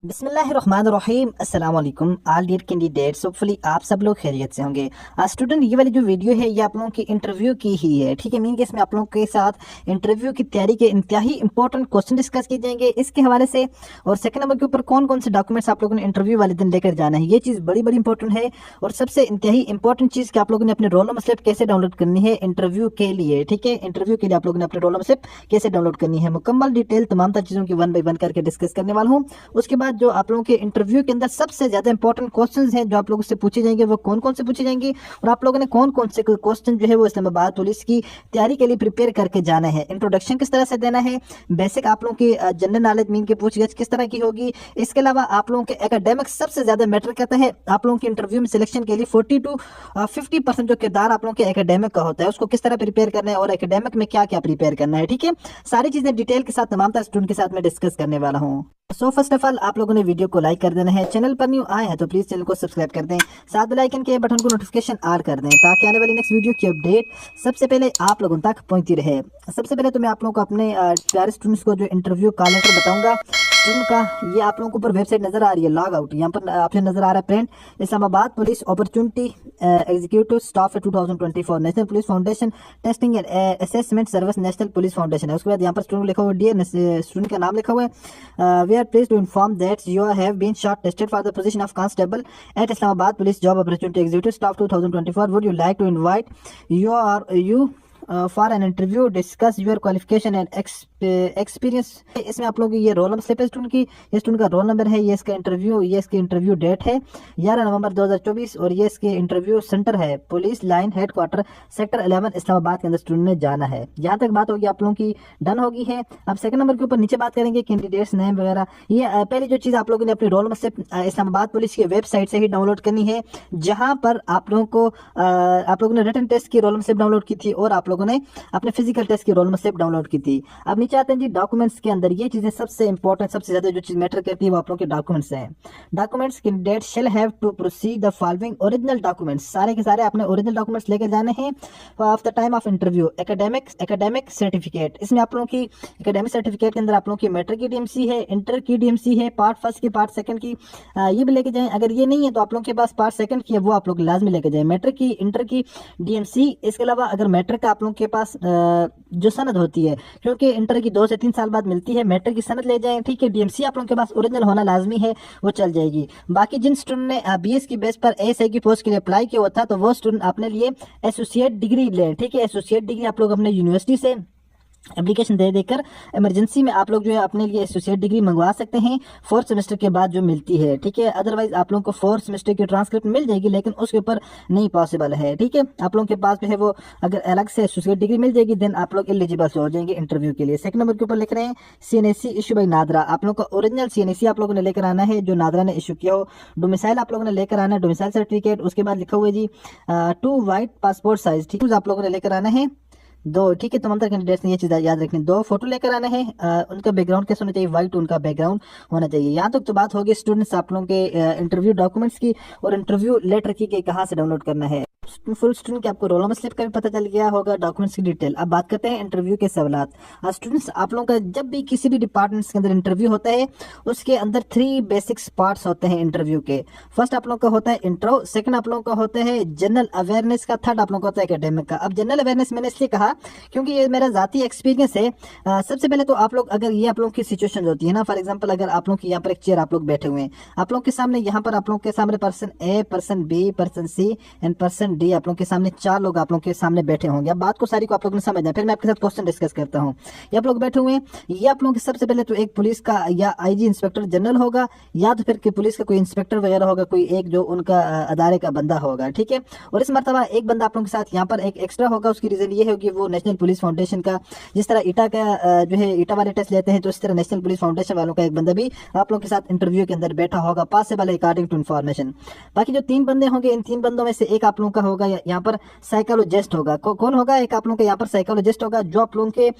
बिस्मिल्लाहिर्रहमानिर्रहीम अस्सलाम वालेकुम ऑल डियर कैंडिडेट्स। होपफुली आप सब लोग खैरियत से होंगे। स्टूडेंट, ये वाली जो वीडियो है ये आप लोगों की इंटरव्यू की ही है। ठीक है, मीन केस में आप लोगों के साथ इंटरव्यू की तैयारी के इंतहाई इंपॉर्टेंट क्वेश्चन डिस्कस किए जाएंगे इसके हवाले से। और सेकंड नंबर के ऊपर कौन कौन से डॉक्यूमेंट्स आप लोगों ने इंटरव्यू वाले दिन लेकर जाना है, ये चीज़ बड़ी बड़ी इंपॉर्टेंट है। और सबसे इंतहाई इंपॉर्टेंट चीज़ कि आप लोगों ने अपने रोल नंबर स्लिप कैसे डाउनलोड करनी है इंटरव्यू के लिए। ठीक है, इंटरव्यू के लिए आप लोगों ने अपने रोल नंबर स्लिप कैसे डाउनलोड करनी है, मुकम्मल डिटेल तमाम चीज़ों की वन बाई वन करके डिस्कस करने वाला हूँ। उसके बाद जो आप लोगों के इंटरव्यू के अंदर सबसे ज्यादा इंपॉर्टेंट क्वेश्चंस हैं जो आप लोगों से पूछे जाएंगे वो कौन कौन से पूछे जाएंगे, और आप लोगों ने कौन कौन से क्वेश्चन जो है वो इस्लामाबाद पुलिस की तैयारी के लिए प्रिपेयर करके जाना है। इंट्रोडक्शन किस तरह से देना है, बेसिक आप लोगों की जनरल नॉलेज मीन की पूछगछ किस तरह की होगी। इसके अलावा आप लोगों के एकेडमिक सबसे ज्यादा मैटर करता है। आप लोगों के इंटरव्यू में सिलेक्शन के लिए 40 to 50% जो किरदार आप लोगों के एकेडमिक का होता है उसको किस तरह प्रिपेयर करना है और एकेडमिक में क्या क्या प्रिपेयर करना है। ठीक है, सारी चीजें डिटेल के साथ तमाम स्टूडेंट के साथ में डिस्कस करने वाला हूँ। सो फर्स्ट ऑफ ऑल आप लोगों ने वीडियो को लाइक कर देना है, चैनल पर न्यू आए हैं तो प्लीज चैनल को सब्सक्राइब कर दें, साथ बेल आइकन के बटन को नोटिफिकेशन ऑल कर दें ताकि आने वाली नेक्स्ट वीडियो की अपडेट सबसे पहले आप लोगों तक पहुंचती रहे। सबसे पहले तो मैं आप लोगों को अपने प्यारे स्टूडेंट्स को जो इंटरव्यू कॉल लेटर बताऊंगा स्टूडेंट का। ये आप लोगों को ऊपर वेबसाइट नजर आ रही है, लॉग आउट, यहाँ पर ऑप्शन नजर आ रहा है print Islamabad police opportunity executive staff 2024 national police foundation testing and assessment service national police foundation है। उसके बाद यहाँ पर स्टूडेंट लिखा हुआ है, डियर स्टूडेंट का नाम लिखा हुआ है। We are pleased to inform that you have been short tested for the position of constable at Islamabad police job opportunity executive staff 2024। Would you like to invite you for an interview discuss your qualification and experience. इसमें आप लोगों की ये roll number slip है student की, ये student का roll number है, ये इसका इंटरव्यू, ये इसकी इंटरव्यू डेट है 11 नवंबर 2024 और ये इसके इंटरव्यू सेंटर है police line headquarter sector 11 Islamabad के अंदर स्टूडेंट ने जाना है। यहाँ तक बात होगी आप लोगों की डन होगी है। अब सेकंड नंबर के ऊपर नीचे बात करेंगे कैंडिडेट्स नेम वगैरह। ये पहली जो चीज़ आप लोगों ने अपनी role number slip Islamabad police की वेबसाइट से ही डाउनलोड करनी है, जहाँ पर आप लोगों ने रिटन टेस्ट की रोल नंबर स्लिप डाउनलोड की थी और आप लोगों ने अपने फिजिकल टेस्ट की रोल नंबर स्लिप डाउनलोड की थी। अब नीचे आते हैं जी डॉक्यूमेंट्स के अंदर। ये चीजें सबसे इंपॉर्टेंट, सबसे ज्यादा जो चीज मैटर करती है वो आप लोगों के डॉक्यूमेंट्स हैं। Documents candidate shall have to proceed the following original documents, सारे के सारे अपने ओरिजिनल डॉक्यूमेंट्स लेकर जाने हैं of the time of interview. Academic certificate, इसमें आप लोगों की एकेडमिक सर्टिफिकेट के अंदर आप लोगों की मैट्रिक की डीएमसी है, इंटर की डीएमसी है, पार्ट फर्स्ट की, पार्ट सेकंड की, ये भी लेके जाएं। अगर ये नहीं है तो आप लोगों के पास पार्ट सेकंड की है वो आप लोग लाजमी लेके जाएं, मैट्रिक की, इंटर की डीएमसी। इसके अलावा अगर मैट्रिक का आप लोगों के पास जो सनद होती है, क्योंकि इंटर की 2 से 3 साल बाद मिलती है, मैट्रिक की सनद ले जाएं। ठीक है, डीएमसी आप लोगों के पास ओरिजिनल होना लाजमी है, वो चल जाएगी। बाकी जिन स्टूडेंट ने बीएस की बेस पर एएसआई की पोस्ट के लिए अप्लाई किया हुआ था तो वो स्टूडेंट अपने लिए एसोसिएट डिग्री लें। ठीक है, एसोसिएट डिग्री आप लोग अपने यूनिवर्सिटी से एप्लीकेशन दे देकर इमरजेंसी में आप लोग जो है अपने लिए एसोसिएट डिग्री मंगवा सकते हैं 4th सेमेस्टर के बाद जो मिलती है। ठीक है, अदरवाइज आप लोगों को 4th सेमेस्टर की ट्रांसक्रिप्ट मिल जाएगी लेकिन उसके ऊपर नहीं पॉसिबल है। ठीक है, आप लोगों के पास जो है वो अगर अलग से एसोसिएट डिग्री मिल जाएगी देन आप लोग एलिजिबल हो जाएंगे इंटरव्यू के लिए। सेकंड नंबर के ऊपर लिख रहे हैं सीएनएसी इशू बाई नादरा, आप लोगों का ओरिजिनल सीएनएसी आप लोगों ने लेकर आना है जो नादरा ने इशू किया हो। डोमिसाइल आप लोगों ने लेकर आना है, डोमिसाइल सर्टिफिकेट। उसके बाद लिखा हुआ है जी 2 वाइट पासपोर्ट साइज, ठीक है, आप लोगों ने लेकर आना है 2। ठीक है, तमाम तरह कैंडिडेट्स ने ये चीज़ याद रखनी, 2 फोटो लेकर आना है। उनका बैकग्राउंड कैसा होना चाहिए, वाइट उनका बैकग्राउंड होना चाहिए। यहाँ तक तो बात होगी स्टूडेंट्स आप लोगों के इंटरव्यू डॉक्यूमेंट्स की और इंटरव्यू लेटर की कि कहाँ से डाउनलोड करना है। फुल स्टूडेंट के आपको रोल नंबर स्लिप का भी पता चल गया होगा, डॉक्यूमेंट्स की डिटेल। अब बात करते हैं इंटरव्यू के सवालात। स्टूडेंट्स आप लोगों का जब भी किसी भी डिपार्टमेंट्स के अंदर इंटरव्यू होता है उसके अंदर 3 बेसिक्स पार्ट्स होते हैं इंटरव्यू के। फर्स्ट आप लोगों का होता है इंट्रो, सेकंड आप लोगों का होता है जनरल अवेयरनेस का, थर्ड आप लोगों का होता है एकेडमिक का। अब जनरल अवेयरनेस मैंने इसलिए कहा क्योंकि ये मेरा जाती एक्सपीरियंस है। सबसे पहले तो आप लोग अगर ये आप लोगों की सिचुएशन होती है ना, फॉर एग्जाम्पल अगर आप लोगों की यहाँ पर एक चेयर आप लोग बैठे हुए हैं, आप लोगों के सामने यहाँ पर आप लोगों के सामने person A, person B, person C and person D, आप लोगों के सामने 4 लोग आप लोगों के सामने बैठे होंगे। अब बात को सारी को आप लोगों ने समझना है, फिर मैं आपके साथ क्वेश्चन डिस्कस करता हूँ। ये आप लोग बैठे हुए हैं, ये आप लोगों के सबसे पहले तो एक पुलिस का या आईजी इंस्पेक्टर जनरल होगा या तो फिर पुलिस का कोई इंस्पेक्टर वगैरह होगा, कोई एक जो उनका अदारे का बंदा होगा। ठीक है, और इस मरतबा एक बंदा आप लोगों के साथ यहाँ पर एक एक्स्ट्रा होगा। उसकी रीजन ये है कि वो नेशनल पुलिस फाउंडेशन का, जिस तरह ईटा का जो है ईटा वाले टेस्ट लेते हैं तो इस तरह नेशनल पुलिस फाउंडेशन वालों का एक बंदा भी आप लोगों के साथ इंटरव्यू के अंदर बैठा होगा, पॉसिबल अकॉर्डिंग टू इन्फॉर्मेशन। बाकी जो 3 बंदे होंगे इन 3 बंदों में से एक आप लोगों का होगा, यहाँ पर साइकोलॉजिस्ट होगा। कौन होगा? एक आप लोगों के यहाँ पर साइकोलॉजिस्ट होगा, जो आप लोगों के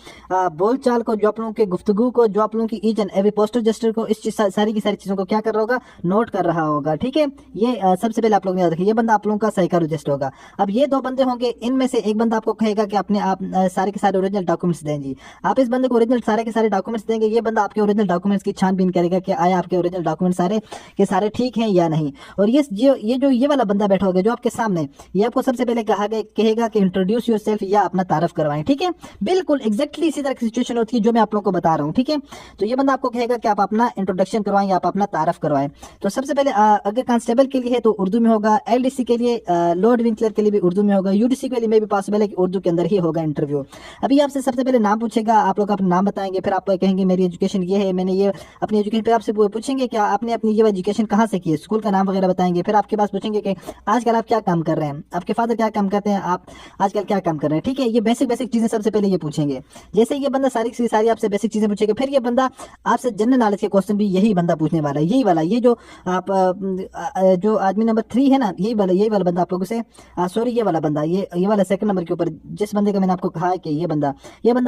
बोलचाल को, जो आप लोगों के गुफ्तगू को, जो आप लोगों की each and every poster gesture को, इस सारी की सारी चीजों को क्या कर रहा होगा? नोट कर रहा होगा। ठीक है, ये सबसे पहले आप लोग याद रखिए, ये बंदा आप लोगों का साइकोलॉजिस्ट होगा। अब ये दो बंदे होंगे, इनमें से एक बंदा आपको कहेगा कि अपने आप सारे के सारे ओरिजिनल डॉक्यूमेंट्स दें जी। आप इस बंदे को ओरिजिनल सारे के सारे डॉक्यूमेंट्स देंगे, ये बंदा आपके ओरिजिनल डॉक्यूमेंट्स की छानबीन करेगा कि आया आपके ओरिजिनल डॉक्यूमेंट्स सारे के सारे ठीक हैं या नहीं। और ये वाला बंदा बैठा होगा जो आपके सामने, ये आपको सबसे पहले कहेगा कि इंट्रोड्यूस योरसेल्फ या अपना तारफ करवाएं। ठीक है, बिल्कुल एग्जैक्टली इसी तरह की सिचुएशन होती है जो मैं आप लोगों को बता रहा हूँ। ठीक है, तो ये बंदा आपको कहेगा कि आप अपना इंट्रोडक्शन करवाएं या आप अपना तारफ करवाएं। तो सबसे पहले अगर कांस्टेबल के लिए है तो उर्दू में होगा, एलडीसी के लिए लॉर्ड विंकलर के लिए भी उर्दू में होगा, यूडीसी के लिए में भी पॉसिबल है कि उर्दू के अंदर ही होगा इंटरव्यू। अभी आपसे सबसे पहले नाम पूछेगा, आप लोग अपना नाम बताएंगे, फिर आप कहेंगे मेरी एजुकेशन ये है, मैंने ये अपनी एजुकेशन पे आपसे पूछेंगे कि आपने अपनी ये एजुकेशन कहाँ से की है, स्कूल का नाम वगैरह बताएंगे। फिर आपके पास पूछेंगे कि आजकल आप क्या काम कर रहे हैं, आपके फादर क्या काम करते हैं, आप आजकल क्या काम कर रहे हैं। ठीक है, ये बेसिक चीजें सबसे पहले ये पूछेंगे। जैसे ये बंदा सारी आपसे बेसिक चीजें पूछेगा, फिर ये बंदा आपसे जनरल नॉलेज के क्वेश्चन भी यही बंदा पूछने वाला है, यही वाला, ये जो आप जो आदमी नंबर 3 है ना, यही वाला बंदा आप लोगों से सॉरी ये वाला बंदा, ये वाला सेकंड नंबर के ऊपर जिस बंदे का मैंने आपको कहा है कि ये बंदा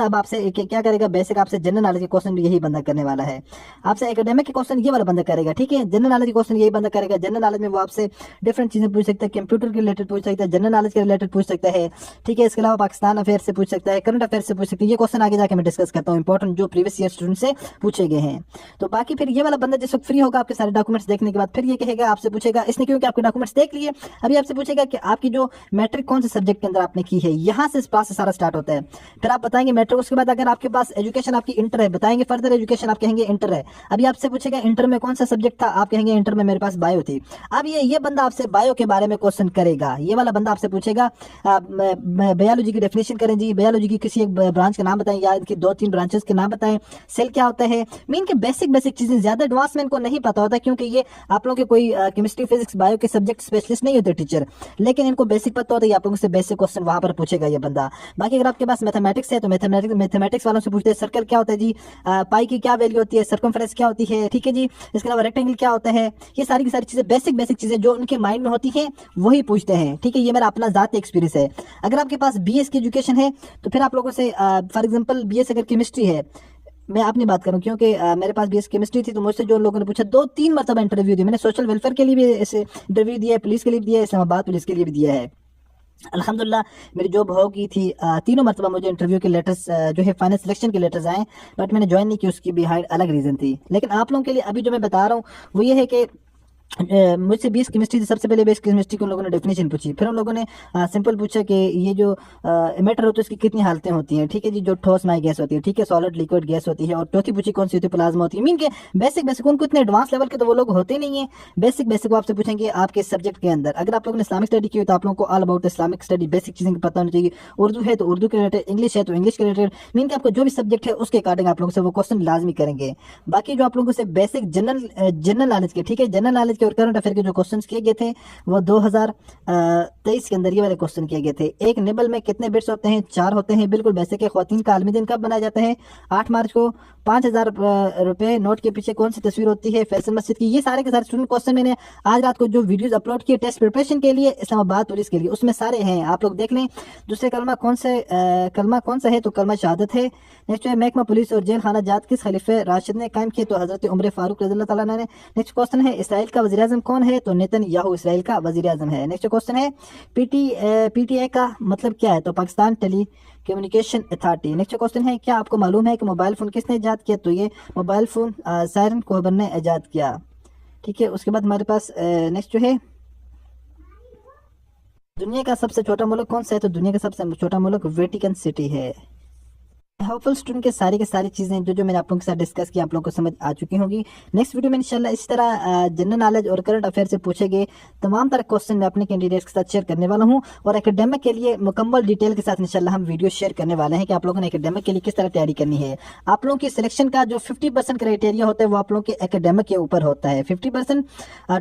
अब आपसे क्या करेगा, बेसिक आपसे जनरल नॉलेज के क्वेश्चन भी यही बंदा करने वाला है। आपसे एकेडमिक के क्वेश्चन ये वाला बंदा करेगा। ठीक है, जनरल नॉलेज के क्वेश्चन यही बंदा करेगा। जनरल नॉलेज में वो आपसे डिफरेंट चीजें पूछ सकता है, कंप्यूटर के रिलेटेड पूछ सकता है, जनरल नॉलेज के रिलेटेड पूछ सकता है। ठीक है, इसके अलावा पाकिस्तान अफेयर से पूछ सकता है, करंट अफेयर से पूछ सकता है। ये क्वेश्चन आगे जाके मैं डिस्कस करता हूँ, इंपॉर्टेंट जो प्रीवियस ईयर स्टूडेंट से पूछे गए हैं। तो बाकी फिर ये वाला बंदा जिस वक्त फ्री होगा आपके सारे डॉक्यूमेंट्स देखने के बाद, फिर ये कहेगा, आपसे पूछेगा इसने क्योंकि आपके डॉक्यूमेंट्स देख लिए, अभी आपसे पूछेगा कि आपकी जो मैट्रिक कौन से सब्जेक्ट के अंदर आपने की है, यहाँ से प्रोसेस सारा स्टार्ट होता है। फिर आप बताएंगे मैट्रिक, उसके बाद अगर आपके पास एजुकेशन आपकी इंटर है, बताएंगे फर्दर एजुकेशन, आप कहेंगे इंटर है। अभी आपसे पूछेगा इंटर में कौन सा सब्जेक्ट था, आप कहेंगे इंटर में मेरे पास बायो थी। अब ये बंदा आपसे बायो के बारे में क्वेश्चन करेगा। ये वाला बंदा आपसे पूछेगा बायोलॉजी की डेफिनेशन करें जी, बायोलॉजी की किसी एक ब्रांच का नाम बताएं या इनकी 2-3 ब्रांचेस के नाम बताएं, सेल क्या होता है। मीन के बेसिक चीजें, ज्यादा एडवांस में इनको नहीं पता होता, क्योंकि ये आप लोगों के कोई केमिस्ट्री फिजिक्स बायो के सब्जेक्ट स्पेशलिस्ट नहीं होते टीचर, लेकिन इनको बेसिक पता होता है, आप लोगों से बेसिक क्वेश्चन वहां पर पूछेगा ये बंदा। बाकी अगर आपके पास मैथमेटिक्स है तो मैथमेटिक्स वालों से पूछते हैं सर्कल क्या होता है जी, पाई की क्या वैल्यू होती है, सर्कमफ्रेंस क्या होती है। ठीक है जी, इसके अलावा रेक्टेंगल क्या होता है। ये सारी की सारी चीजें बेसिक चीजें जो उनके माइंड में होती है वही पूछते हैं। ठीक है, ये मेरा अपना जाती एक्सपीरियंस है। अगर आपके पास बीएस की एजुकेशन है तो फिर आप लोगों से फॉर एग्जांपल बीएस अगर केमिस्ट्री है, मैं अपनी बात करूं क्योंकि मेरे पास बीएस केमिस्ट्री थी, तो मुझसे जो लोगों ने पूछा 2-3 मरतबा इंटरव्यू दिया मैंने, सोशल वेलफेयर के लिए भी ऐसे इंटरव्यू दिया है, पुलिस के लिए भी दिया है, इस्लामाबाद पुलिस के लिए भी दिया है। अल्हम्दुलिल्लाह मेरी जॉब हो गई थी, तीनों मरतबा मुझे इंटरव्यू के लेटर्स जो है फाइनल सिलेक्शन के लेटर्स आए, बट मैंने ज्वाइन नहीं की, उसकी भी अलग रीज़न थी। लेकिन आप लोगों के लिए अभी जो मैं बता रहा हूँ वो ये है कि मुझसे बीएस केमिस्ट्री से सबसे पहले बेस केमिस्ट्री की उन लोगों ने डेफिनेशन पूछी, फिर उन लोगों ने सिंपल पूछा कि ये जो एमिटर होता है उसकी कितनी हालतें होती हैं। ठीक है जी, जो ठोस माई गैस होती है, ठीक है, सॉलिड लिक्विड गैस होती है, और चौथी पूछी कौन सी होती है, प्लाज्मा होती है। मीन के बेसिक उनको इतने एडवांस लेवल के तो वो लोग होते नहीं है। बेसिक वो आपसे पूछेंगे आपके सब्जेक्ट के अंदर। अगर आप लोगों ने इस्लामिक स्टडी की हो तो आप लोगों को all about Islamic study basic चीज़ें पता होनी चाहिए। उर्दू है तो उर्दू के रिलेटेड, इंग्लिश है तो इंग्लिश के रिलेटेड, मीन के आपको जो भी सब्जेक्ट है उसके अकॉर्डिंग आप लोगों से वो क्वेश्चन लाजमी करेंगे। बाकी जो आप लोगों से बेसिक जनरल नॉलेज के, ठीक है, जनरल नॉलेज के और करंट अफेयर के जो क्वेश्चन किए गए थे वो 2023 के अंदर ये वाले क्वेश्चन किए गए थे। एक निबल में कितने बिट्स होते हैं? 4 होते हैं, बिल्कुल बेसिक है। ख्वातीन का आलमी दिन कब मनाया जाता है? 8 मार्च को। 5000 रुपए नोट के पीछे कौन सी तस्वीर होती है? फैसल मस्जिद की। ये सारे के सारे स्टूडेंट क्वेश्चन मैंने आज रात को जो वीडियोस अपलोड किए टेस्ट प्रिपरेशन के लिए इस्लामाबाद पुलिस के लिए, उसमें सारे हैं, आप लोग देख लें। दूसरे कलमा कौन सा है? तो कलमा शहादत है। नेक्स्ट है महकमा पुलिस और जेल खाना जात किस खलीफे राशिद ने कायम किए? तो हजरत उमर फारूक रज़ियल्लाहु तआला अन्हु ने। नेक्स्ट क्वेश्चन है इसराइल का वज़ीर आज़म कौन है? तो नेतन्याहू इसराइल का वज़ीर आज़म है। नेक्स्ट क्वेश्चन है पीटीए का मतलब क्या है? तो Pakistan telecommunication authority. Next question है क्या आपको मालूम है कि मोबाइल फ़ोन किसने ईजाद किया? तो ये मोबाइल फ़ोन सायरन कोहबर ने ईजाद किया। ठीक है, उसके बाद हमारे पास नेक्स्ट जो है दुनिया का सबसे छोटा मुल्क कौन सा है? तो दुनिया का सबसे छोटा मुल्क वेटिकन सिटी है। होपफुल स्टूडेंट के सारी चीज़ें जो मैंने आप लोगों के साथ डिस्कस की आप लोगों को समझ आ चुकी होंगी। नेक्स्ट वीडियो में इंशाल्लाह इस तरह जनरल नॉलेज और करंट अफेयर से पूछे गए तमाम तरह क्वेश्चन मैं अपने कैंडिडेट्स के साथ शेयर करने वाला हूं, और एकेडमिक के लिए मुकम्मल डिटेल के साथ इंशाल्लाह हम वीडियो शेयर करने वाले हैं कि आप लोगों ने एकेडमिक के लिए किस तरह तैयारी करनी है। आप लोगों की सिलेक्शन का जो 50% क्राइटेरिया होता है वो आप लोगों के एकेडमिक के ऊपर होता है। 50%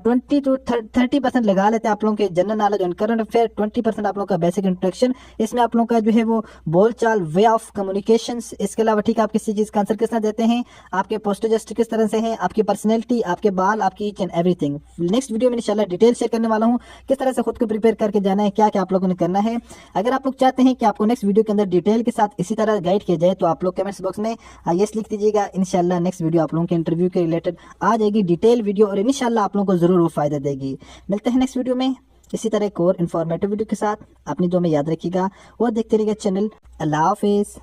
20 to 30% लगा लेते हैं आप लोगों के जनरल नॉलेज और करंट अफेयर, 20% आप लोगों का बेसिक इंट्रोडक्शन। इसमें आप लोगों का जो है वो बोलचाल, वे ऑफ कम्युनिकेशन क्वेश्चंस, इसके अलावा ठीक है आप किसी चीज़ का आंसर किस तरह देते हैं, आपके पोस्टर जस्ट किस तरह से हैं, आपकी पर्सनैलिटी, आपके बाल, आपकी each and everything. Next video में इंशाल्लाह डिटेल शेयर करने वाला हूँ किस तरह से खुद को प्रिपेयर करके जाना है, क्या क्या आप लोगों ने करना है। अगर आप लोग चाहते हैं कि आपको नेक्स्ट वीडियो के अंदर डिटेल के साथ इसी तरह गाइड किया जाए तो आप लोग कमेंट्स बॉक्स में यस लिख दीजिएगा। इंशाल्लाह नेक्स्ट वीडियो आप लोगों के इंटरव्यू के रिलेटेड आ जाएगी डिटेल वीडियो, और इंशाल्लाह आप लोगों को ज़रूर वो फ़ायदा देगी। मिलते हैं नेक्स्ट वीडियो में इसी तरह एक और इन्फॉर्मेटिव वीडियो के साथ। अपनी दुआ में याद रखिएगा और देखते रहिएगा चैनल। अल्लाह हाफिज़।